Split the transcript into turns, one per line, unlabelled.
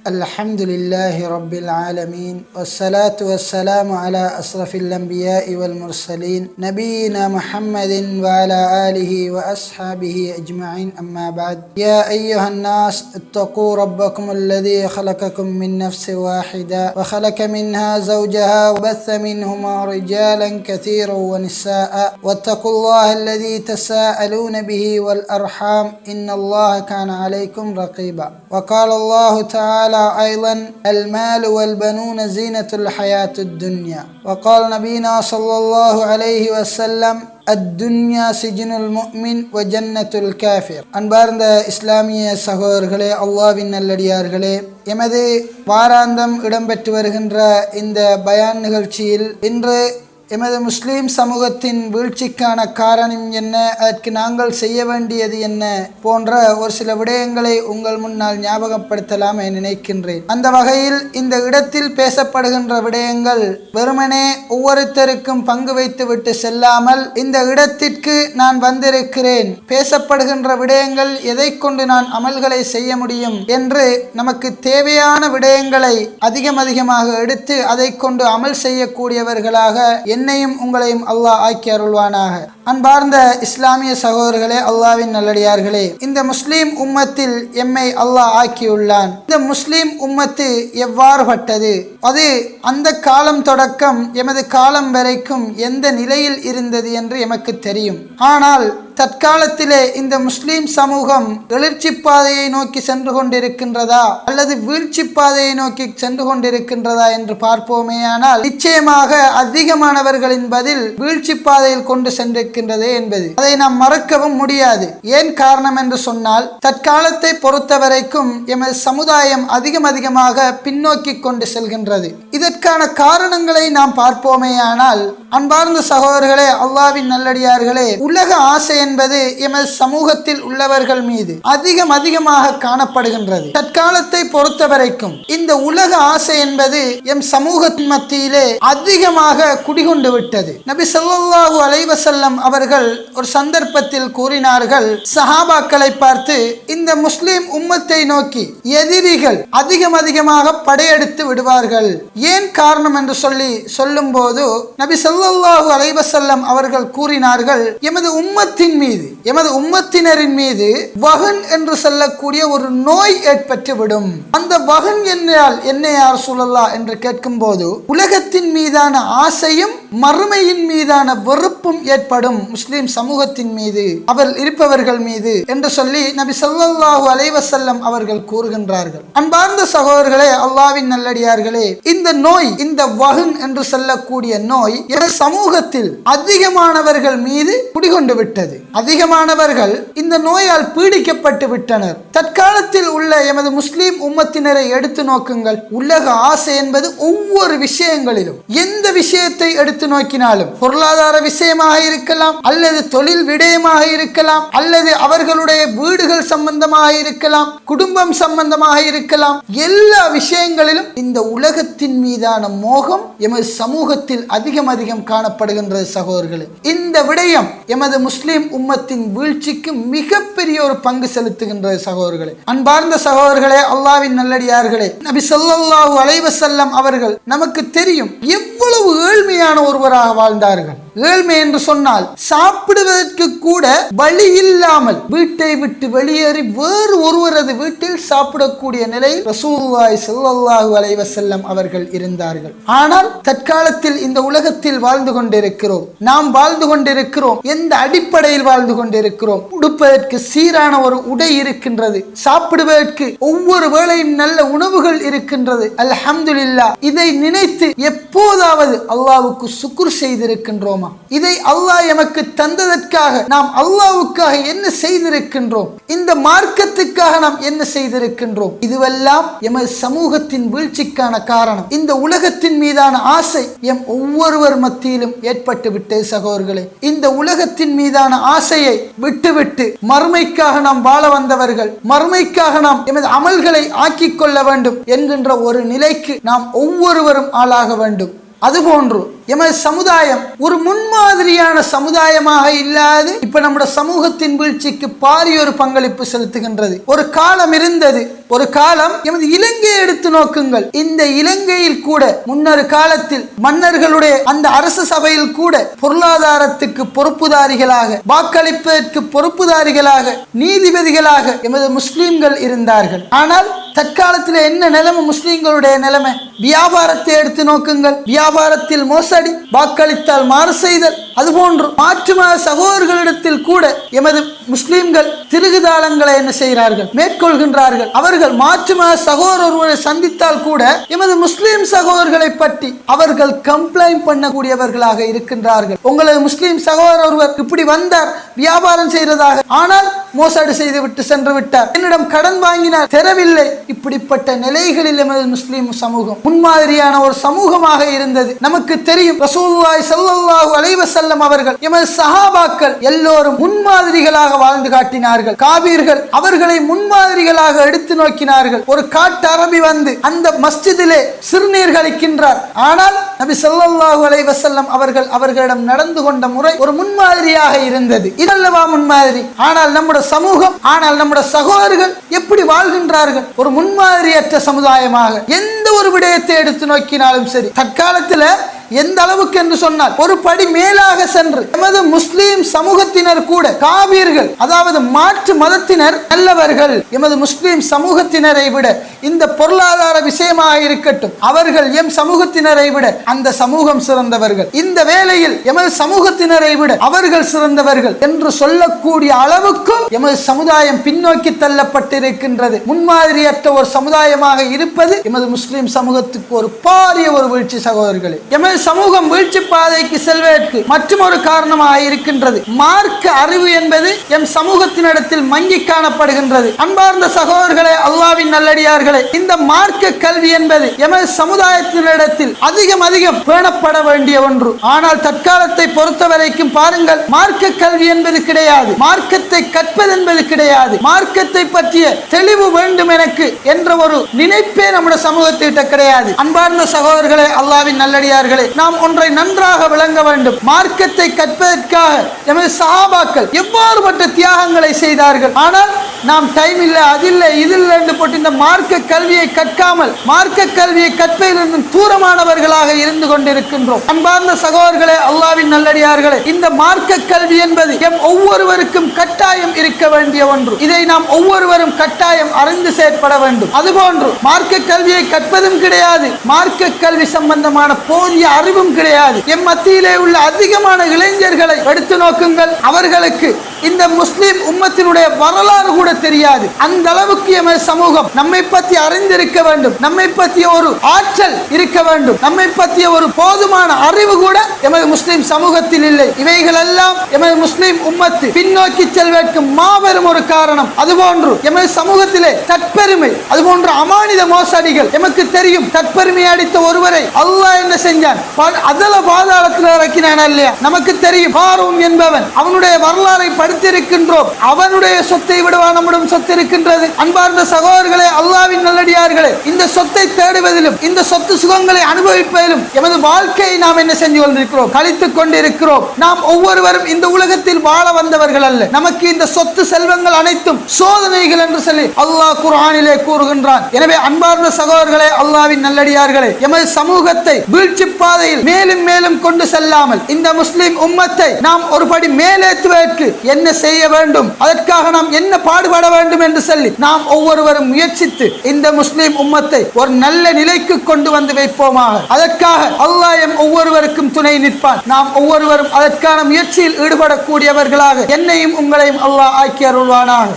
الحمد لله رب العالمين والصلاة والسلام على أشرف الأنبياء والمرسلين نبينا محمد وعلى آله وأصحابه أجمعين أما بعد يا أيها الناس اتقوا ربكم الذي خلقكم من نفس واحدة وخلق منها زوجها وبث منهما رجالا كثيرا ونساء واتقوا الله الذي تساءلون به والأرحام إن الله كان عليكم رقيبا وقال الله تعالى أيضا المال والبنون زينة الحياة الدنيا وقال نبينا صلى الله عليه وسلم الدنيا سجن المؤمن وجنة الكافر. அன்பார்ந்த இஸ்லாமிய சகோதரர்களே, அல்லாஹ்வின் நல்லடியார்களே, எமது வாராந்தம் இடம்பெற்று வருகின்ற இந்த பயான் நிகழ்ச்சியில் இன்று எமது முஸ்லீம் சமூகத்தின் வீழ்ச்சிக்கான காரணம் என்ன, அதற்கு நாங்கள் செய்ய வேண்டியது என்ன போன்ற ஒரு சில விடயங்களை உங்கள் முன்னால் ஞாபகப்படுத்தலாம் என நினைக்கின்றேன். அந்த வகையில் இந்த இடத்தில் பேசப்படுகின்ற விடயங்கள் வெறுமனே ஒவ்வொருத்தருக்கும் பங்கு வைத்து விட்டு செல்லாமல், இந்த இடத்திற்கு நான் வந்திருக்கிறேன், பேசப்படுகின்ற விடயங்கள் எதை கொண்டு நான் அமல்களை செய்ய முடியும் என்று நமக்கு தேவையான விடயங்களை அதிகமாக எடுத்து அதை கொண்டு அமல் செய்யக்கூடியவர்களாக என்னையும் உங்களையும் அல்லாஹ் ஆக்கி அருள்வானாக. அன்பார்ந்த இஸ்லாமிய சகோதரர்களே, அல்லாஹ்வின் நல்லடியார்களே, இந்த முஸ்லீம் உம்மத்தில் எம்மை அல்லாஹ் ஆக்கியுள்ளான். இந்த முஸ்லீம் உம்மத்து எவ்வாறு பட்டது, அது அந்த காலம் தொடக்கம் எமது காலம் வரைக்கும் எந்த நிலையில் இருந்தது என்று எமக்கு தெரியும். ஆனால் தற்காலத்திலே இந்த முஸ்லீம் சமூகம் எழுச்சி பாதையை நோக்கி சென்று கொண்டிருக்கின்றதா அல்லது வீழ்ச்சி பாதையை நோக்கி சென்று கொண்டிருக்கின்றதா என்று பார்ப்போமேயானால் நிச்சயமாக அதிகமானவர்களின் பதில் வீழ்ச்சி பாதையில் கொண்டு சென்றிருக்கின்றது என்பது அதை நாம் மறக்கவும் முடியாது. ஏன் காரணம் என்று சொன்னால், தற்காலத்தை பொறுத்த வரைக்கும் எமது சமுதாயம் அதிகமாக பின்னோக்கி கொண்டு செல்கின்றது. இதற்கான காரணங்களை நாம் பார்ப்போமேயானால், அன்பார்ந்த சகோதரர்களே, அல்லாஹ்வின் நல்லடியார்களே, உலக ஆசை என்பது எமது சமூகத்தில் உள்ளவர்கள் மீது அதிகமாக காணப்படுகின்றது. தற்காலத்தை பொறுத்த வரைக்கும் இந்த உலக ஆசை என்பது எம் சமூகத்தின் மத்தியிலே அதிகமாக குடிகொண்டு விட்டது. நபி ஸல்லல்லாஹு அலைஹி வஸல்லம் அவர்கள் ஒரு சந்தர்ப்பத்தில் கூறினார்கள், சஹாபாக்களை பார்த்து, இந்த முஸ்லிம் உம்மத்தை நோக்கி எதிரிகள் அதிகமாக படையெடுத்து விடுவார்கள். ஏன் காரணம் என்று சொல்லும் போது நபி ஸல்லல்லாஹு அலைஹி வஸல்லம் அவர்கள் கூறினார்கள், எமது உம்மத்தின் மீது, எமது உம்மத்தினரின் மீது வகன் என்று சொல்லக்கூடிய ஒரு நோய் ஏற்பட்டுவிடும். அந்த வகன் என்றால் என்ன யா ரசூலல்லாஹ் என்று கேட்கும் போது, உலகத்தின் மீதான ஆசையும் மறுமையின் மீதான வெறுப்பும் ஏற்படும் முஸ்லிம் சமூகத்தின் மீது, அவர் இருப்பவர்கள் மீது என்று சொல்லி நபி ஸல்லல்லாஹு அலைஹி வஸல்லம் அவர்கள் கூறுகின்றார்கள். அன்பார்ந்த சகோதரர்களே, அல்லாஹ்வின் நல்லடியார்களே, இந்த நோய், இந்த வகன் என்று சொல்லக்கூடிய நோய் சமூகத்தில் அதிகமானவர்கள் மீது குடிகொண்டு விட்டது. அதிகமானவர்கள் இந்த நோயால் பீடிக்கப்பட்டு விட்டனர். தற்காலத்தில் உள்ள எமது முஸ்லீம் உம்மத்தினரை எடுத்து நோக்குங்கள். உலக ஆசை என்பது ஒவ்வொரு விஷயங்களிலும், எந்த விஷயத்தை எடுத்து நோக்கினாலும், பொருளாதார விஷயமாக இருக்கலாம், அல்லது தொழில் விடயமாக இருக்கலாம், அல்லது அவர்களுடைய வீடுகள் சம்பந்தமாக இருக்கலாம், குடும்பம் சம்பந்தமாக இருக்கலாம், எல்லா விஷயங்களிலும் இந்த உலகத்தின் மீதான மோகம் எமது சமூகத்தில் அதிகம் காணப்படுகின்றது. சகோதரர்களே, இந்த விடயம் எமது முஸ்லிம் உம்மத்தின் வீழ்ச்சிக்கு மிகப்பெரிய ஒரு பங்கு செலுத்துகின்றது. சகோதரர்களே, அன்பார்ந்த சகோதரர்களே, அல்லாஹ்வின் நல்லடியார்களே, நபி ஸல்லல்லாஹு அலைஹி வஸல்லம் அவர்கள் நமக்கு தெரியும் எவ்வளவு ஏழ்மையான ஒருவராக வாழ்ந்தார்கள். ஏழ்மை என்று சொன்னால் சாப்பிடுவதற்கு கூட வழி இல்லாமல் வீட்டை விட்டு வெளியேறி வேறு ஒருவரது வீட்டில் சாப்பிடக்கூடிய நிலையில் ரசூலுல்லாஹி ஸல்லல்லாஹு அலைஹி வஸல்லம் அவர்கள் இருந்தார்கள். ஆனால் தற்காலத்தில் இந்த உலகத்தில் வாழ்ந்து கொண்டிருக்கிறோம். நாம் வாழ்ந்து கொண்டிருக்கிறோம். எந்த அடிப்படையில் வாழ்ந்து கொண்டிருக்கிறோம்? உடுப்பதற்கு சீரான ஒரு உடை இருக்கின்றது, சாப்பிடுவதற்கு ஒவ்வொரு வேளையும் நல்ல உணவுகள் இருக்கின்றது. அல்ஹம்துலில்லாஹ். இதை நினைத்து எப்போதாவது அல்லாஹ்வுக்கு சுக்ர் செய்திருக்கின்றோமா? இதை இதை அல்லாஹ் எமக்கு தந்ததற்காக நாம் அல்லாஹ்வுக்காக என்ன செய்திருக்கின்றோம், இந்த மார்க்கத்துக்காக நாம் என்ன செய்திருக்கின்றோம். இதுவெல்லாம் எமது சமூகத்தின் வீழ்ச்சிக்கான காரணம். இந்த உலகத்தின் மீதான ஆசை எம் ஒவ்வொருவர் மத்தியிலும் ஏற்பட்டு விட்டது சகோதரர்களே. இந்த உலகத்தின் மீதான ஆசையை விட்டுவிட்டு மறுமைக்காக நாம் வாழ வந்தவர்கள், மறுமைக்காக நாம் எமது அமல்களை ஆக்கிக் கொள்ள வேண்டும் என்கின்ற ஒரு நிலைக்கு நாம் ஒவ்வொருவரும் ஆளாக வேண்டும். அதுபோன்று எமது சமுதாயம் ஒரு முன்மாதிரியான சமுதாயமாக இல்லாது இப்ப நம்முடைய சமூகத்தின் வீழ்ச்சிக்கு பாரிய ஒரு பங்களிப்பு செலுத்துகின்றது. ஒரு காலம் இருந்தது, ஒரு காலம் எமது இலங்கையை எடுத்து நோக்குங்கள். இந்த இலங்கையில் கூட முன்னொரு காலத்தில் மன்னர்களுடைய அந்த அரசு சபையில் கூட பொருளாதாரத்துக்கு பொறுப்புதாரிகளாக, வாக்களிப்பதற்கு பொறுப்புதாரிகளாக, நீதிபதிகளாக எமது முஸ்லிம்கள் இருந்தார்கள். ஆனால் தற்காலத்தில் என்ன நிலைமை முஸ்லிம்களுடைய நிலைமை? வியாபாரத்தை எடுத்து நோக்குங்கள். வியாபாரத்தில் மோசடி, வாக்களித்தால் மாறு செய்தல், அதுபோன்று மாற்று மத சகோதரர்களிடத்தில் கூட எமது முஸ்லிம்கள் திருகுதாளங்களை என்ன செய்கிறார்கள், மேற்கொள்கின்றார்கள். அவர்கள் மாற்று மத சகோதரர்களை சந்தித்தால் கூட எமது முஸ்லிம் சகோதரர்களை பற்றி அவர்கள் கம்ப்ளைண்ட் பண்ணக்கூடியவர்களாக இருக்கின்றார்கள். உங்களது முஸ்லிம் சகோதரர் ஒருவர் இப்படி வந்தார், வியாபாரம் செய்வதாக, ஆனால் மோசடி செய்து விட்டு சென்று விட்டார், என்னிடம் கடன் வாங்கினார், தரவில்லை. இப்படிப்பட்ட நிலைகளில் எமது முஸ்லிம் சமூகம் முன்மாதிரியான ஒரு சமூகமாக இருந்தது. நமக்கு தெரியும், ரசூலுல்லாஹி ஸல்லல்லாஹு அலைஹி வஸல்லம் அவர்கள், எமது சஹாபாக்கள் எல்லோரும் முன்மாதிரிகளாக வாழ்ந்து காட்டினார்கள். காபீர்கள் அவர்களை முன்மாதிரிகளாக எடுத்து நோக்கினார்கள். ஒரு காட்டு அரபி வந்து அந்த மஸ்ஜிதிலே சிறுநீர் கழிக்கின்றார். ஆனால் நபி ஸல்லல்லாஹு அலைஹி வஸல்லம் அவர்கள் அவர்களிடம் நடந்து கொண்ட முறை ஒரு முன்மாதிரியாக இருந்தது. இதல்லவா முன்மாதிரி? ஆனால் நம்முடைய சமூகம், ஆனால் நம்முடைய சகோதரர்கள் எப்படி வாழ்கின்றார்கள்? ஒரு முன்மாதிரியற்ற சமுதாயமாக. எந்த ஒரு விடயத்தை எடுத்து நோக்கினாலும் சரி, தற்காலத்தில் எந்த அளவுக்கு என்று சொன்னால் ஒரு படி மேலாக சென்று எமது முஸ்லிம் சமூகத்தினர் கூட காபீர்கள், அதாவது மாற்று மதத்தினர் நல்லவர்கள், எமது முஸ்லிம் சமூகத்தினரை விட இந்த பொருளாதார விஷயமாக இருக்கட்டும், அவர்கள் எம் சமூகத்தினரை விட அந்த சமூகம் சிறந்தவர்கள், இந்த வேளையில் எமது சமூகத்தினரை விட அவர்கள் சிறந்தவர்கள் என்று சொல்லக்கூடிய அளவுக்கு எமது சமுதாயம் பின்னோக்கி தள்ளப்பட்டிருக்கின்றது. முன்மாதிரியற்ற ஒரு சமுதாயமாக இருப்பது எமது முஸ்லிம் சமூகத்துக்கு ஒரு பாரிய ஒரு வீழ்ச்சி சகோதரர்களே. எமது சமூகம் வீழ்ச்சி பாதைக்கு செல்வதற்கு மற்றும் ஒரு காரணமாக இருக்கின்றது. மார்க்க அறிவு என்பது எம் சமூகத்தினிடத்தில் மங்கி காணப்படுகின்றது. அன்பார்ந்த சகோதரர்களே, அல்லாஹ்வின் நல்லடியார்களே, இந்த மார்க்க கல்வி என்பது எமது சமுதாயத்தினிடத்தில் அதிகம் பேணப்பட வேண்டிய ஒன்று. ஆனால் தற்காலத்தை பொறுத்தவரைக்கும் பாருங்கள், மார்க்க கல்வி என்பது கிடையாது, மார்க்கத்தை கற்பது என்பது கிடையாது, மார்க்கத்தை பற்றிய தெளிவு வேண்டும் எனக்கு என்ற ஒரு நினைப்பே நம்முடைய சமூகத்திட்ட கிடையாது. அன்பார்ந்த சகோதரர்களே, அல்லாஹ்வின் நல்லடியார்களே, நாம் ஒன்றை நன்றாக விளங்க வேண்டும். மார்க்கத்தை கற்பதற்காக எமது சஹாபாக்கள் எவ்வாறுபட்ட தியாகங்களை செய்தார்கள். ஆனால் நாம் டைம் இல்லை, அதில்லை, இதில்லை என்று போட்டு இந்த மார்க்க கல்வியை கற்காமல் மார்க்க கல்வியை கற்பதிலிருந்து தூரமானவர்களாக இருந்து கொண்டிருக்கின்றோம். அன்பார்ந்த சகோதரர்களே, அல்லாஹ்வின் நல்லடியார்களே, இந்த மார்க்க கல்வி என்பது எம் ஒவ்வொருவருக்கும் கட்டாயம் இருக்க வேண்டிய ஒன்று. இதை நாம் ஒவ்வொருவரும் கட்டாயம் அறிந்து செயற்பட வேண்டும். அதுபோன்று மார்க்க கல்வியை கற்பதும் கிடையாது, மார்க்க கல்வி சம்பந்தமான போதிய அறிவும் கிடையாது. எம் மத்தியிலே உள்ள அதிகமான இளைஞர்களை எடுத்து நோக்குங்கள், அவர்களுக்கு இந்த முஸ்லிம் உம்மத்தினுடைய வரலாறு கூட தெரியாது. அந்த அளவுக்கு எமது சமூகம் நம்மை பற்றி அறிந்திருக்க வேண்டும், நம்மை பற்றிய ஒரு ஆற்றல் இருக்க வேண்டும், நம்மை பற்றிய ஒரு போதுமான அறிவு கூட எமது முஸ்லிம் சமூகத்தில் இல்லை. இவைகள் எல்லாம் எமது முஸ்லிம் உம்மத்து பின்னோக்கி செல்வதற்கு மாபெரும் ஒரு காரணம். அதுபோன்று எமது சமூகத்திலே தற்பெருமை, அதுபோன்று அமானித மோசடிகள். எமக்கு தெரியும், தற்பெருமை அடித்த ஒருவரை அல்லாஹ் என்ன செஞ்சான்? அதல பாதாளத்தில் இறக்கினான் இல்லையா? நமக்கு தெரியும், ஹாரூன் என்பவன், அவனுடைய வரலாறை படித்திருக்கின்றோம். அவனுடைய சொத்தை விடவா நம்முடைய சொத்து இருக்கின்றது? அன்பார்ந்த சகோதரர்களே, அல்லாஹ்வின் நல்லடியார்களே, இந்த சொத்தை தேடுவதிலும் இந்த சொத்து சுகங்களை அனுபவிப்பதிலும் எமது வாழ்க்கையை நாம் என்ன செஞ்சு கொண்டிருக்கிறோம்? கழித்துக் கொண்டிருக்கிறோம். நாம் ஒவ்வொருவரும் இந்த உலகத்தில் வாழ வந்தவர்கள் அல்ல. நமக்கு இந்த சொத்து செல்வங்கள் அனைத்தும் சோதனைகள் என்று சொல்லி அல்லாஹ் குர்ஆனிலே கூறுகின்றான். எனவே அன்பார்ந்த சகோதரர்களே, அல்லாஹ்வின் நல்லடியார்களே, எமது சமூகத்தை வீழ்ச்சி பாதையில் மேலும் மேலும் கொண்டு செல்லாமல் இந்த முஸ்லிம் உம்மத்தை நாம் ஒரு படி மேலேற்றுவதற்கு என்ன செய்ய வேண்டும், அதற்காக நாம் என்ன பாடுபட வேண்டும் என்று சொல்லி நாம் ஒவ்வொருவரும் முயற்சித்து இந்த முஸ்லிம் உம்மத்தை ஒரு நல்ல நிலைக்கு கொண்டு வந்து வைப்போமாக. அதற்காக அல்லாஹ் எம் ஒவ்வொருவருக்கும் துணை நிற்பான். நாம் ஒவ்வொருவரும் அதற்கான முயற்சியில் ஈடுபடக்கூடியவர்களாக என்னையும் உங்களையும் அல்லாஹ் ஆக்கி அருள்வானாக.